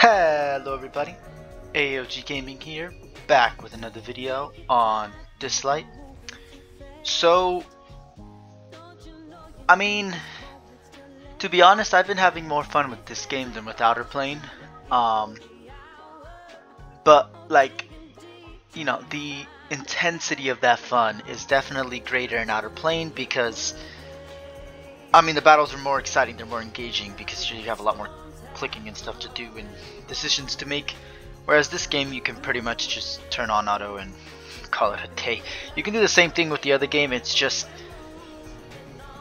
Hello everybody, AOG Gaming here, back with another video on Dislyte. So, I mean, to be honest, I've been having more fun with this game than with Outer Plane. But like, you know, the intensity of that fun is definitely greater in Outer Plane because, I mean, the battles are more exciting, they're more engaging because you have a lot more clicking and stuff to do and decisions to make, whereas this game you can pretty much just turn on auto and call it a day. You can do the same thing with the other game, it's just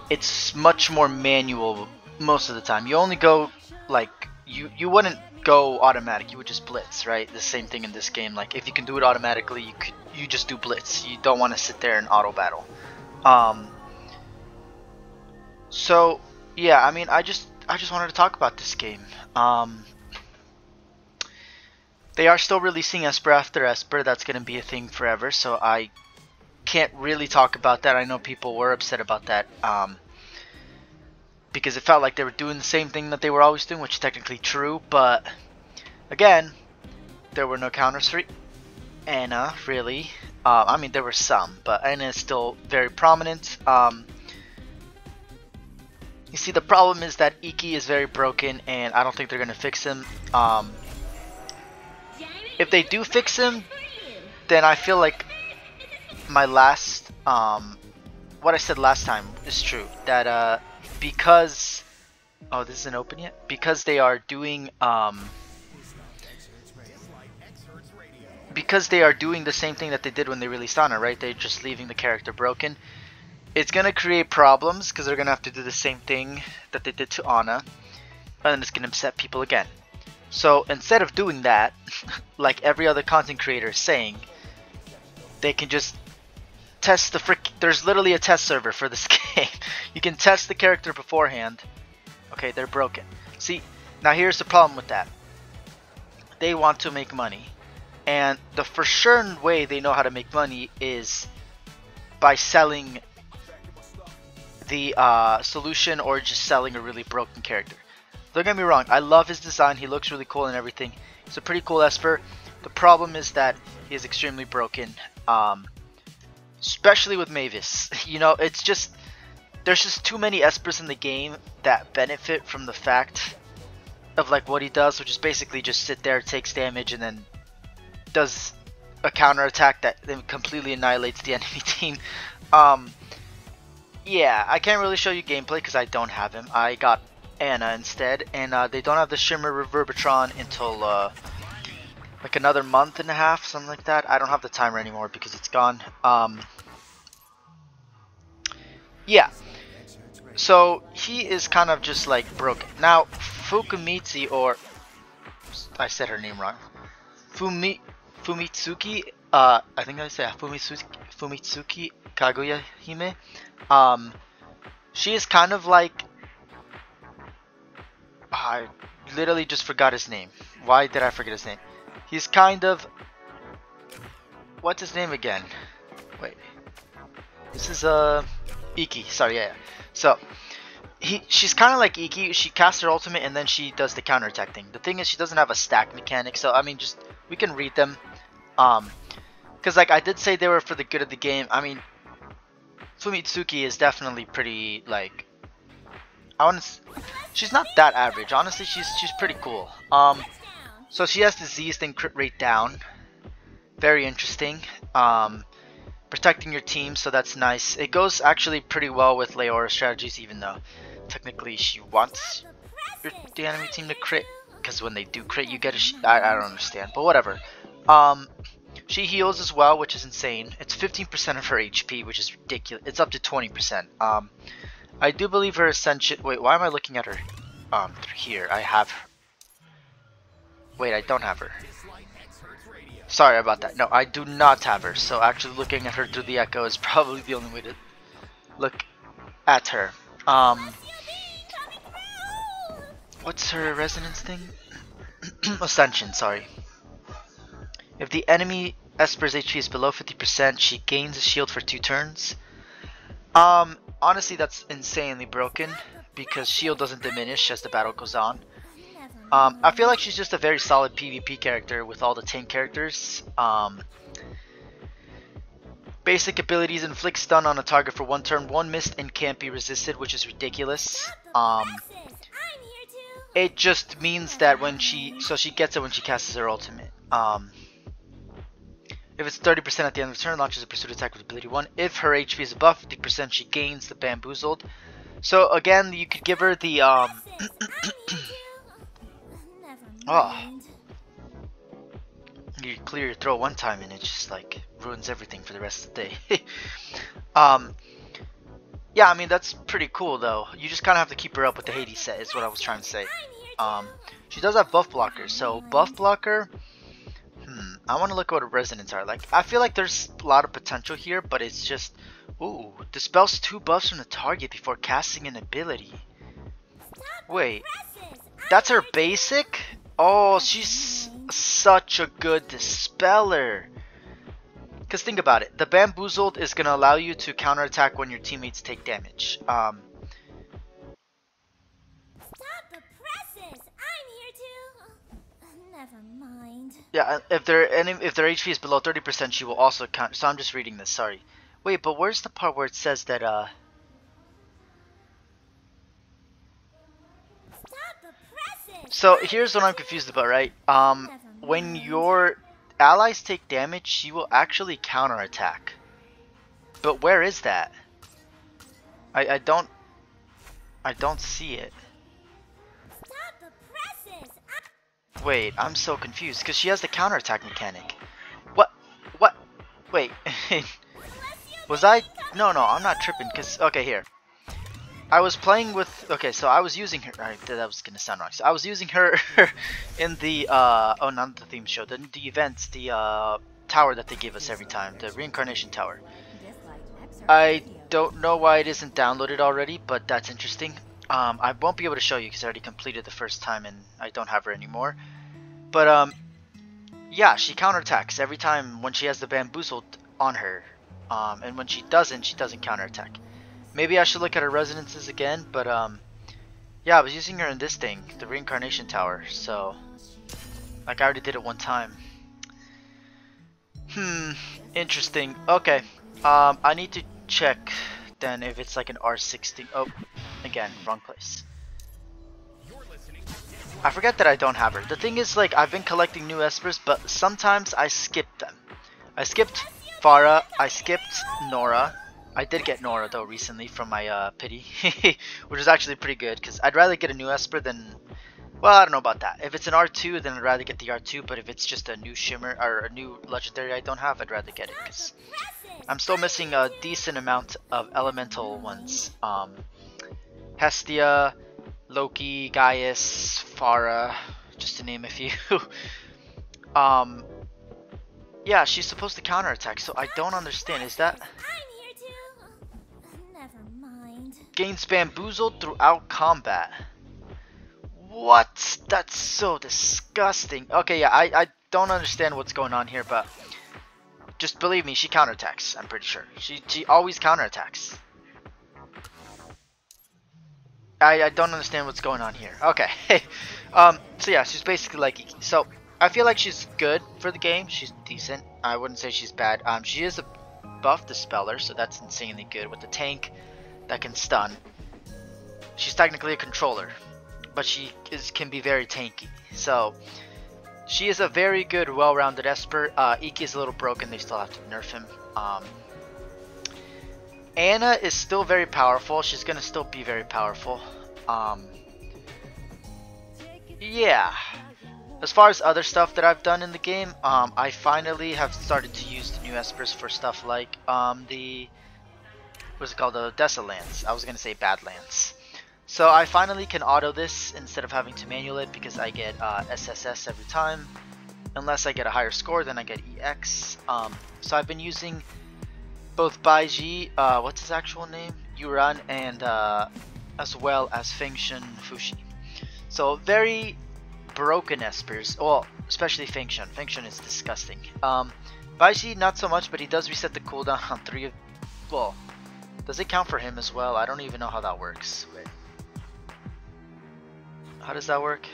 it's much more manual most of the time. You only go like you wouldn't go automatic, you would just blitz, right? The same thing in this game. Like if you can do it automatically, you just do blitz. You don't want to sit there and auto battle. So yeah, I mean, I just wanted to talk about this game. They are still releasing Esper after Esper. That's going to be a thing forever, so I can't really talk about that. I know people were upset about that because it felt like they were doing the same thing that they were always doing, which is technically true, but again, there were no counters for Anna, really. I mean, there were some, but Anna is still very prominent. You see, the problem is that Iki is very broken, and I don't think they're going to fix him. If they do fix him, then I feel like my last, what I said last time is true. That because, oh, this isn't open yet? Because they are doing, because they are doing the same thing that they did when they released Anna, right? They're just leaving the character broken. It's going to create problems because they're going to have to do the same thing that they did to Anna, and then it's going to upset people again. So instead of doing that, like every other content creator is saying, they can just test the there's literally a test server for this game. You can test the character beforehand. Okay, they're broken. See, now here's the problem with that. They want to make money. And the for sure way they know how to make money is by selling the solution or just selling a really broken character. Don't get me wrong, I love his design, he looks really cool and everything. He's a pretty cool Esper. The problem is that he is extremely broken, especially with Mavis. You know, it's just, there's just too many Espers in the game that benefit from the fact of like what he does, which is basically just sit there, takes damage, and then does a counter attack that then completely annihilates the enemy team. Yeah, I can't really show you gameplay because I don't have him. I got Anna instead, and they don't have the Shimmer Reverbatron until like another month and a half, something like that. I don't have the timer anymore because it's gone. Yeah, so he is kind of just like broken. Now Fukumitsu, or I said her name wrong, Fumitsuki, I think I said Fumitsuki Kaguya Hime. She is kind of like, I literally just forgot his name. Why did I forget his name? He's kind of, what's his name again? Wait, this is Iki. Sorry, yeah. So she's kind of like Iki. She casts her ultimate and then she does the counterattack thing. The thing is, she doesn't have a stack mechanic. So I mean, just we can read them. Because like I did say they were for the good of the game. I mean, Fumitsuki is definitely pretty like, she's not that average. Honestly, she's pretty cool. So she has disease and crit rate down. Very interesting. Protecting your team, so that's nice. It goes actually pretty well with Leora strategies, even though technically she wants the enemy team to crit, because when they do crit, you get a I don't understand, but whatever. She heals as well, which is insane. It's 15% of her HP, which is ridiculous. It's up to 20%. I do believe her ascension. Wait, why am I looking at her? Here I have her. Wait, I don't have her. Sorry about that. No, I do not have her. So actually looking at her through the echo is probably the only way to look at her. What's her resonance thing? Ascension, sorry. If the enemy Esper's HP is below 50%, she gains a shield for 2 turns. Honestly, that's insanely broken because shield doesn't diminish as the battle goes on. I feel like she's just a very solid PvP character with all the tank characters. Basic abilities: inflict stun on a target for 1 turn, 1 missed, and can't be resisted, which is ridiculous. It just means that when she gets it when she casts her ultimate. If it's 30% at the end of the turn, launches a pursuit attack with ability 1. If her HP is above 50%, she gains the bamboozled. So again, you could give her the you clear your throat one time and it just like ruins everything for the rest of the day. Yeah, I mean that's pretty cool though. You just kind of have to keep her up with the Hades set is what I was trying to say. She does have buff blocker, so buff blocker, I want to look at what her resonance are like. I feel like there's a lot of potential here, but it's just, ooh, dispels 2 buffs from the target before casting an ability. Wait, that's her basic? Oh, she's such a good dispeller. Because think about it, the bamboozled is going to allow you to counterattack when your teammates take damage. Yeah, if their HP is below 30%, she will also count. So I'm just reading this. Sorry. Wait, but where's the part where it says that? So here's what I'm confused about, right? When your allies take damage, she will actually counterattack. But where is that? I don't see it. Wait, I'm so confused because she has the counterattack mechanic. What? Wait. Was I? No, I'm not tripping because, okay, here. I was playing with, okay, so I was using her, alright, that was gonna sound wrong. So I was using her in the, oh, not the theme show, the events, the tower that they give us every time, the reincarnation tower. I don't know why it isn't downloaded already, but that's interesting. I won't be able to show you because I already completed the first time and I don't have her anymore. But yeah, she counterattacks every time when she has the bamboozled on her. And when she doesn't counterattack. Maybe I should look at her resonances again, but yeah, I was using her in this thing, the reincarnation tower, so like I already did it one time. Interesting. Okay. I need to check then if it's like an R16. Oh, again, wrong place. I forget that I don't have her. The thing is, like, I've been collecting new espers, but sometimes I skip them. I skipped Farah, I skipped Nora. I did get Nora though recently from my pity, which is actually pretty good because I'd rather get a new esper than, well, I don't know about that. If it's an R2, then I'd rather get the R2, but if it's just a new shimmer or a new legendary I don't have, I'd rather get it because I'm still missing a decent amount of elemental ones. Hestia, Loki, Gaius, Farah, just to name a few. Yeah, she's supposed to counterattack, so I don't understand. Is that... Gains bamboozled throughout combat. What? That's so disgusting. Okay, yeah, I don't understand what's going on here, but just believe me, she counterattacks. I'm pretty sure she always counterattacks. I don't understand what's going on here. Okay, so yeah, she's basically like Iki. So I feel like she's good for the game. She's decent. I wouldn't say she's bad. She is a buff dispeller, so that's insanely good with the tank that can stun. She's technically a controller, but she can be very tanky. So she is a very good, well-rounded esper. Iki is a little broken. They still have to nerf him. Anna is still very powerful. She's gonna still be very powerful. Yeah. As far as other stuff that I've done in the game, I finally have started to use the new espers for stuff like the, what's it called, the Desolate Lance. I was gonna say Badlands. So I finally can auto this instead of having to manual it because I get SSS every time. Unless I get a higher score, then I get EX. So I've been using both Baiji, what's his actual name? Yuran, and as well as Fengshen Fushi. So very broken espers, well, especially Fengshen. Fengshen is disgusting. Baiji not so much, but he does reset the cooldown on 3 of, well, does it count for him as well? I don't even know how that works. Wait. How does that work?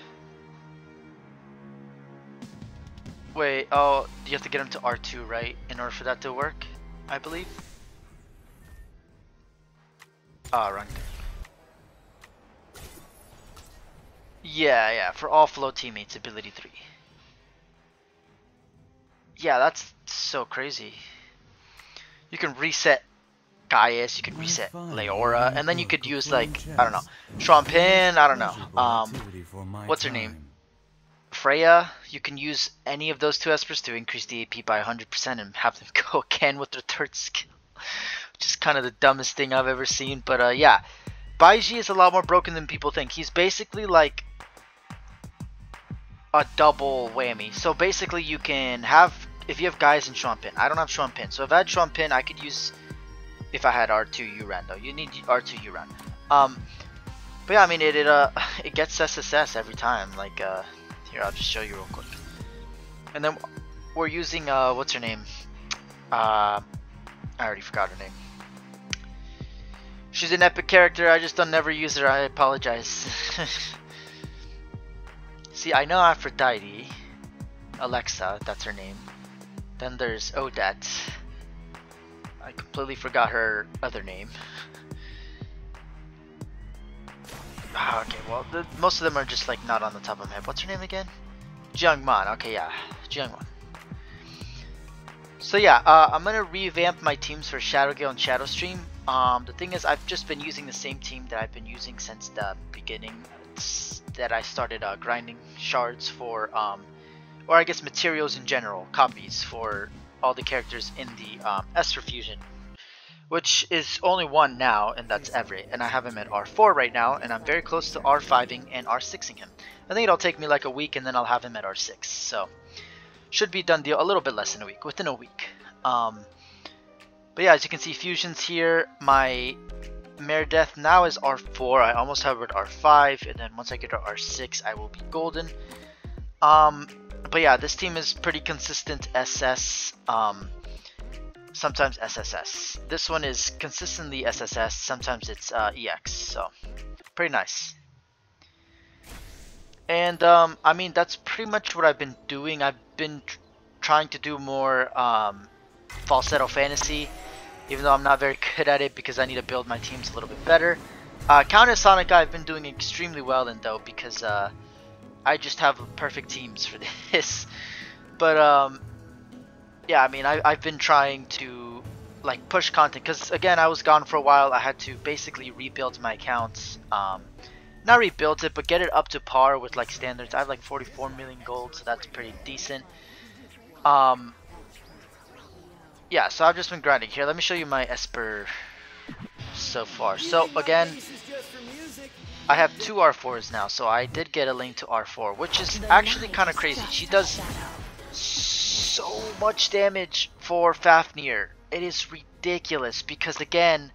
Wait, oh, you have to get him to R2, right? In order for that to work, I believe. Oh, wrong thing. Yeah, yeah, for all flow teammates, ability 3. Yeah, that's so crazy. You can reset Gaius, you can reset Leora, and then you could use like, I don't know, Champagne, I don't know, what's her name? Freya. You can use any of those two espers to increase the AP by 100% and have them go again with their third skill. Which is kind of the dumbest thing I've ever seen, but yeah. Baiji is a lot more broken than people think. He's basically like a double whammy. So basically you can have, if you have guys in Champagne, I don't have Champagne, so if I had Champagne I could use, if I had R2 Uran though, you need R2 Uran. But yeah, I mean it gets SSS every time, like here I'll just show you real quick. And then we're using what's her name? I already forgot her name. She's an epic character, I just don't never use her, I apologize. See, I know Aphrodite, Alexa, that's her name. Then there's Odette. I completely forgot her other name. Okay, well, most of them are just like not on the top of my head. What's her name again? Jiangman. Okay, yeah, Jiangman. So yeah, I'm gonna revamp my teams for Shadowgale and Shadowstream. The thing is, I've just been using the same team that I've been using since the beginning. That I started grinding shards for, or I guess materials in general, copies for all the characters in the Esper Fusion, which is only one now, and that's Everett, and I have him at R4 right now, and I'm very close to R5ing and R6ing him. I think it'll take me like a week, and then I'll have him at R6, so should be done a little bit less than a week, within a week. But yeah, as you can see, fusions here. My Meredith now is R4. I almost have her at R5, and then once I get her R6, I will be golden. But yeah, this team is pretty consistent SS. Sometimes SSS. This one is consistently SSS. Sometimes it's EX. So pretty nice. And I mean, that's pretty much what I've been doing. I've been trying to do more falsetto fantasy, even though I'm not very good at it because I need to build my teams a little bit better. Counter Sonic I've been doing extremely well in though, because I just have perfect teams for this. But yeah, I mean, I've been trying to like push content because again, I was gone for a while. I had to basically rebuild my accounts. Not rebuild it, but get it up to par with like standards. I have like 44 million gold, so that's pretty decent. Yeah, so I've just been grinding here. Let me show you my Esper so far. So again, I have 2 R4s now, so I did get a link to R4, which is actually kind of crazy. She does so much damage for Fafnir. It is ridiculous because again,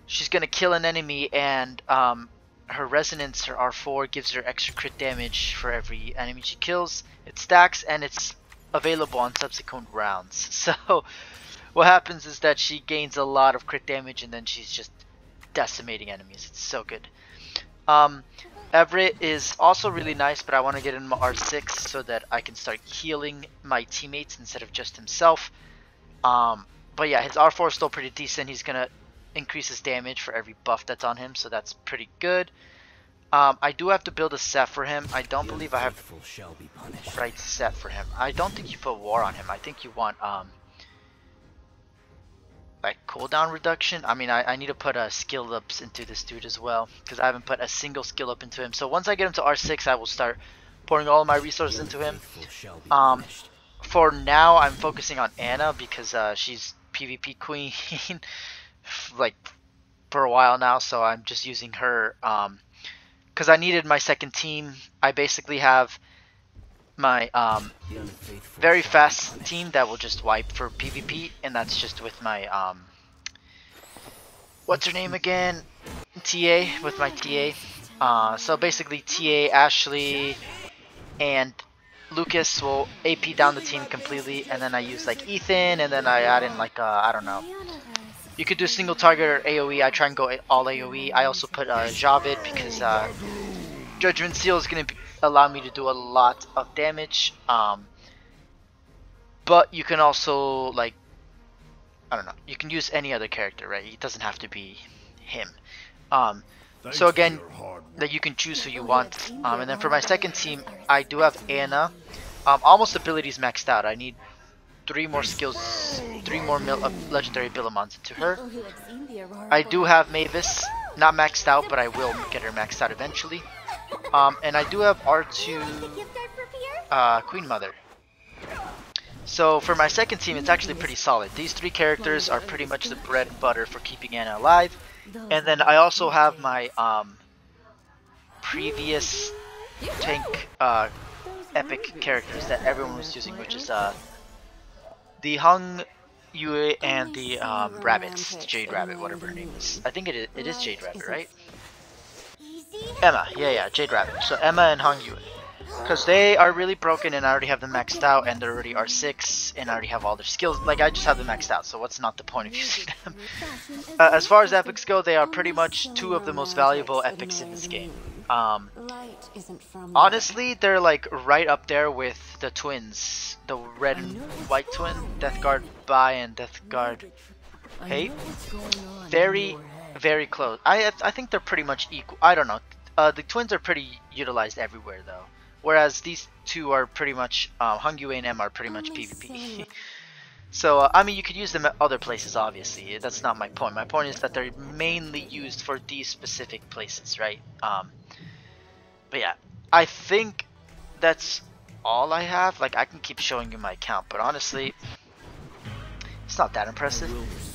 she's gonna kill an enemy, and her resonance, her R4, gives her extra crit damage for every enemy she kills. It stacks and it's available on subsequent rounds. So what happens is that she gains a lot of crit damage and then she's just decimating enemies. It's so good. Everett is also really nice, but I want to get him R6 so that I can start healing my teammates instead of just himself. But yeah, his R4 is still pretty decent. He's gonna increase his damage for every buff that's on him, so that's pretty good. I do have to build a set for him. I don't believe I have the right set for him. I don't think you put war on him. I think you want like cooldown reduction. I mean, I need to put skill ups into this dude as well, because I haven't put a single skill up into him. So once I get him to R6, I will start pouring all of my resources into him. For now, I'm focusing on Anna because she's PvP queen like for a while now, so I'm just using her because I needed my second team. I basically have my very fast team that will just wipe for PvP, and that's just with my what's her name again? TA, with my TA. So basically TA, Ashley, and Lucas will AP down the team completely, and then I use like Ethan, and then I add in like I don't know. You could do single target or AoE. I try and go all AoE. I also put Javid because Judgment Seal is going to allow me to do a lot of damage. But you can also, like, I don't know, you can use any other character, right? It doesn't have to be him. So again, that you can choose who you want. And then for my second team, I do have Anna. Almost abilities maxed out. I need 3 more skills, 3 more legendary Billimons into her. I do have Mavis, not maxed out, but I will get her maxed out eventually. And I do have R2 Queen Mother. So for my second team, it's actually pretty solid. These 3 characters are pretty much the bread and butter for keeping Anna alive. And then I also have my previous tank epic characters that everyone was using, which is the Hung Yue and the rabbits, the Jade Rabbit, whatever her name is. I think it is Jade Rabbit, right? Emma, yeah, Jade Rabbit. So Emma and Hung Yue. Because they are really broken and I already have them maxed out and they're already R6 and I already have all their skills. Like, I just have them maxed out, so what's not the point of using them? As far as epics go, they are pretty much 2 of the most valuable epics in this game. Honestly, they're like right up there with the twins. The red and white twin, Death Guard Bai and Death Guard Hate. Very, very close. I think they're pretty much equal. I don't know. The twins are pretty utilized everywhere though. Whereas these 2 are pretty much, Hung Yue and Emma are pretty much PvP. So, I mean, you could use them at other places, obviously. That's not my point. My point is that they're mainly used for these specific places, right? But yeah, I think that's all I have. Like, I can keep showing you my account, but honestly, it's not that impressive.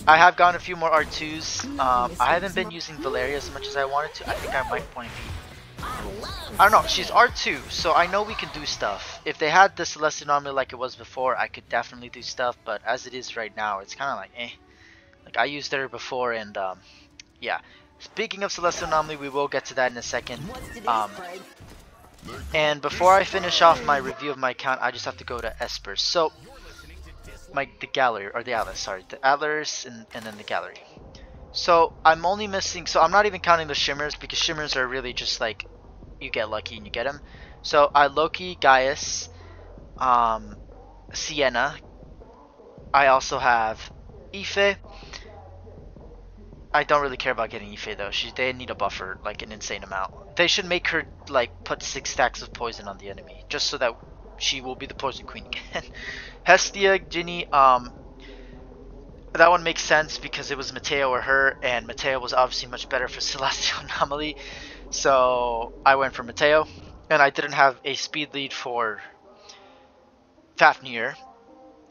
I have gotten a few more R2s. I haven't been using Valeria as much as I wanted to. I think I might want to be... I don't know, she's R2, so I know we can do stuff. If they had the Celestial Anomaly like it was before, I could definitely do stuff, but as it is right now, it's kind of like, eh. Like, I used her before, and, yeah. Speaking of Celestial Anomaly, we will get to that in a second. And before I finish off my review of my account, I just have to go to Espers. So, the gallery, or the atlas, sorry. The atlas, and then the gallery. So, I'm only missing, so I'm not even counting the shimmers, because shimmers are really just like, you get lucky and you get them. So, Loki, Gaius, Sienna. I also have Ife. I don't really care about getting Ife though. They need a buffer, like an insane amount. They should make her, like, put 6 stacks of poison on the enemy, just so that she will be the poison queen again. Hestia, Ginny, that one makes sense because it was Mateo or her, and Mateo was obviously much better for Celestial Anomaly, so I went for Mateo. And I didn't have a speed lead for Fafnir,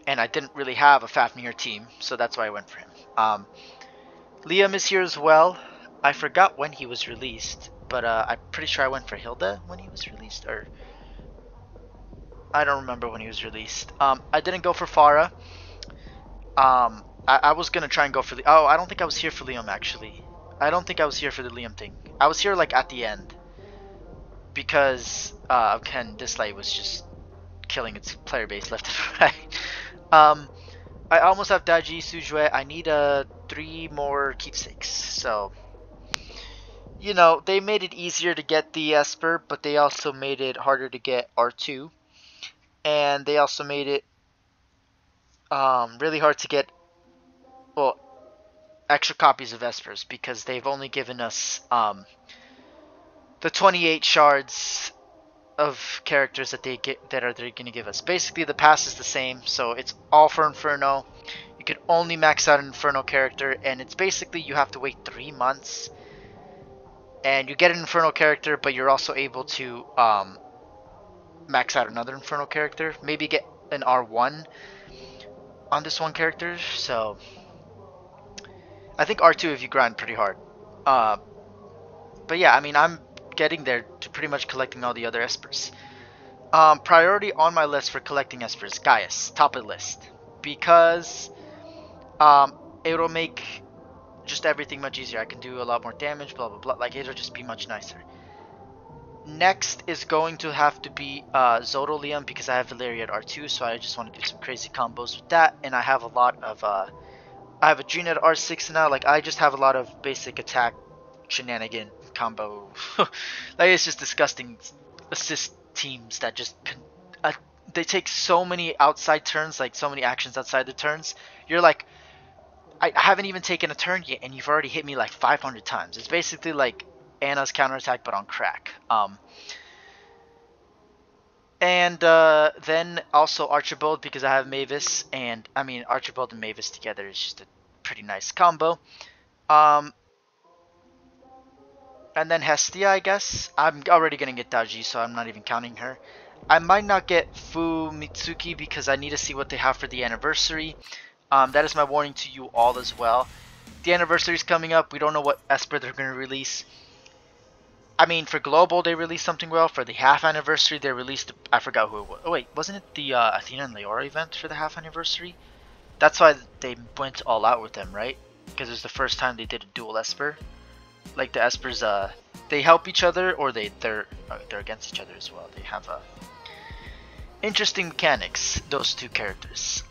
and I didn't really have a Fafnir team, so that's why I went for him. Liam is here as well. I forgot when he was released, but I'm pretty sure I went for Hilda when he was released, or I don't remember when he was released. I didn't go for Farah. I was gonna try and go for oh, I don't think I was here for Liam actually. I don't think I was here for the Liam thing. I was here like at the end because Ken Dislyte was just killing its player base left and right. I almost have Daji Sujue. I need 3 more keepsakes. So, you know, they made it easier to get the Esper, but they also made it harder to get R2, and they also made it really hard to get, well, extra copies of Espers, because they've only given us the 28 shards of characters that they're going to give us. Basically, the pass is the same, so it's all for Inferno. You can only max out an Inferno character, and it's basically you have to wait 3 months, and you get an Inferno character, but you're also able to max out another Inferno character. Maybe get an R1 on this one character. So I think R2 if you grind pretty hard. But yeah, I mean, I'm getting there to pretty much collecting all the other Espers. Priority on my list for collecting Espers, Gaius, top of the list. Because it'll make just everything much easier. I can do a lot more damage, blah blah blah. Like, it'll just be much nicer. Next is going to have to be Zoto Liam, because I have Valeria at R2, so I just want to do some crazy combos with that. And I have a lot of I have a Adrena at R6 now. Like, I just have a lot of basic attack shenanigan combo. Like, it's just disgusting assist teams that just they take so many outside turns, like so many actions outside the turns. You're like, I haven't even taken a turn yet, and you've already hit me like 500 times. It's basically like Anna's counterattack, but on crack. And then also Archibald, because I have Mavis, and I mean Archibald and Mavis together is just a pretty nice combo. And then Hestia, I guess. I'm already gonna get Daji, so I'm not even counting her. I might not get Fu Mitsuki because I need to see what they have for the anniversary. That is my warning to you all as well. The anniversary is coming up. We don't know what Esper they're going to release. I mean, for Global, they released something well. For the half anniversary, they released... I forgot who it was. Oh, wait. Wasn't it the Athena and Leora event for the half anniversary? That's why they went all out with them, right? Because it was the first time they did a dual Esper. Like, the Espers, they help each other, or they're against each other as well. They have interesting mechanics, those two characters.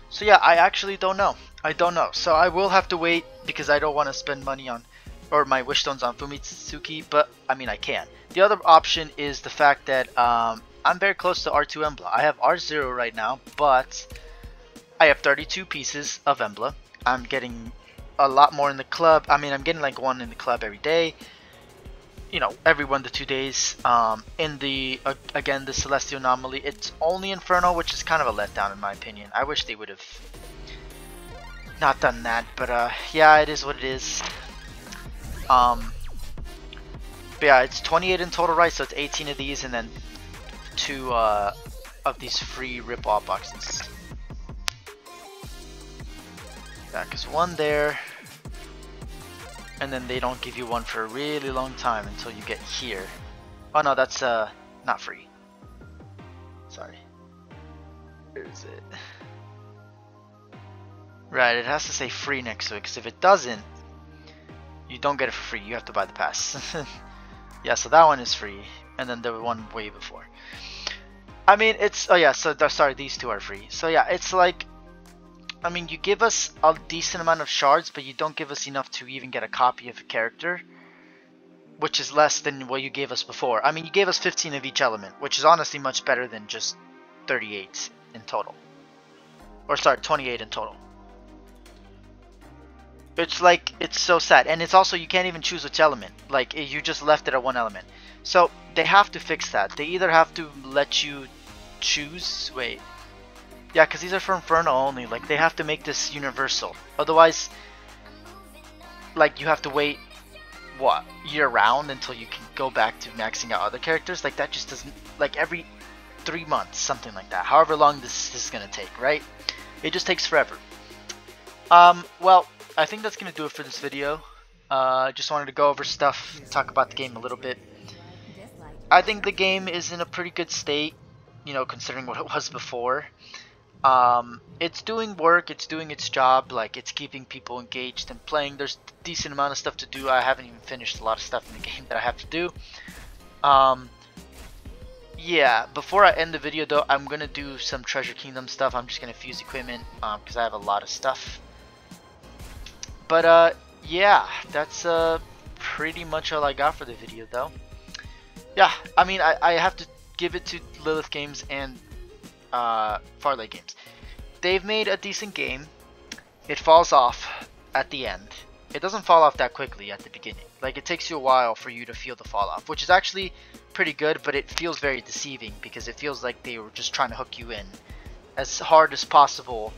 So yeah, I actually don't know. I don't know. So I will have to wait because I don't want to spend money on, or my wish stones on Fumitsuki, but I mean I can. The other option is the fact that I'm very close to R2 Embla. I have R0 right now, but I have 32 pieces of Embla. I'm getting a lot more in the club. I mean, I'm getting like one in the club every day. You know, every 1 to 2 days. In the again, the Celestial Anomaly, it's only Inferno, which is kind of a letdown in my opinion. I wish they would have not done that, but yeah, it is what it is. But yeah, it's 28 in total, right? So it's 18 of these, and then 2 of these free rip-off boxes. Yeah, because 1 there. And then they don't give you 1 for a really long time until you get here. Oh no, that's not free. Sorry. Where is it? Right, it has to say free next to it, because if it doesn't, you don't get it for free. You have to buy the pass. Yeah, so that one is free, and then the one way before. I mean, it's... Oh yeah, so sorry, these 2 are free. So yeah, it's like... I mean, you give us a decent amount of shards, but you don't give us enough to even get a copy of a character, which is less than what you gave us before. I mean, you gave us 15 of each element, which is honestly much better than just 38 in total. Or sorry, 28 in total. It's like, it's so sad. And it's also, you can't even choose which element. Like, you just left it at 1 element. So, they have to fix that. They either have to let you choose... Wait... Yeah, because these are for Inferno only. Like, they have to make this universal. Otherwise, like, you have to wait, what, year-round until you can go back to maxing out other characters? Like, that just doesn't... Like, every 3 months, something like that. However long this is going to take, right? It just takes forever. Well, I think that's going to do it for this video. Just wanted to go over stuff, talk about the game a little bit. I think the game is in a pretty good state, you know, considering what it was before. It's doing work, it's doing its job, like it's keeping people engaged and playing. There's a decent amount of stuff to do. I haven't even finished a lot of stuff in the game that I have to do. Yeah, before I end the video though, I'm gonna do some Treasure Kingdom stuff. I'm just gonna fuse equipment because I have a lot of stuff. But yeah, that's pretty much all I got for the video though. Yeah, I mean I have to give it to Lilith Games and Farlight Games. They've made a decent game. It falls off at the end. It doesn't fall off that quickly at the beginning. Like, it takes you a while for you to feel the fall off, which is actually pretty good, but it feels very deceiving because it feels like they were just trying to hook you in as hard as possible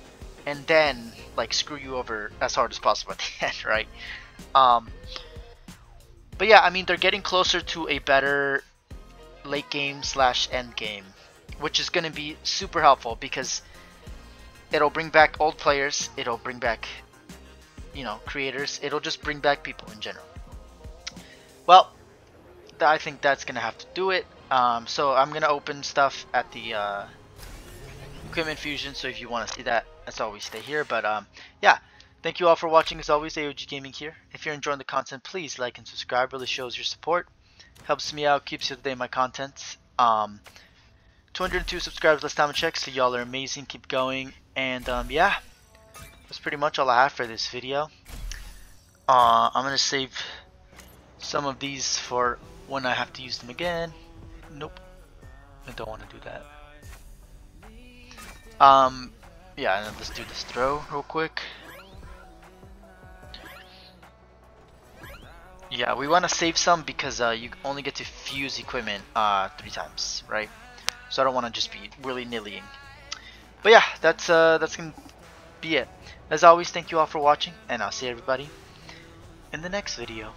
and then like screw you over as hard as possible at the end, right? But yeah, I mean, they're getting closer to a better late game / end game, which is going to be super helpful because it'll bring back old players, it'll bring back, you know, creators, it'll just bring back people in general. Well, I think that's going to have to do it. So I'm going to open stuff at the Equipment Fusion, so if you want to see that, as always, stay here. But yeah, thank you all for watching. As always, AOG Gaming here. If you're enjoying the content, please like and subscribe. Really shows your support. Helps me out, keeps you up to date on my content. 202 subscribers last time I checked, so y'all are amazing. Keep going. And yeah, that's pretty much all I have for this video. I'm going to save some of these for when I have to use them again. Nope. I don't want to do that. Yeah, and let's do this throw real quick. Yeah, we want to save some because you only get to fuse equipment 3 times, right? So I don't want to just be willy-nillying. But yeah, that's gonna be it. As always, thank you all for watching, and I'll see everybody in the next video.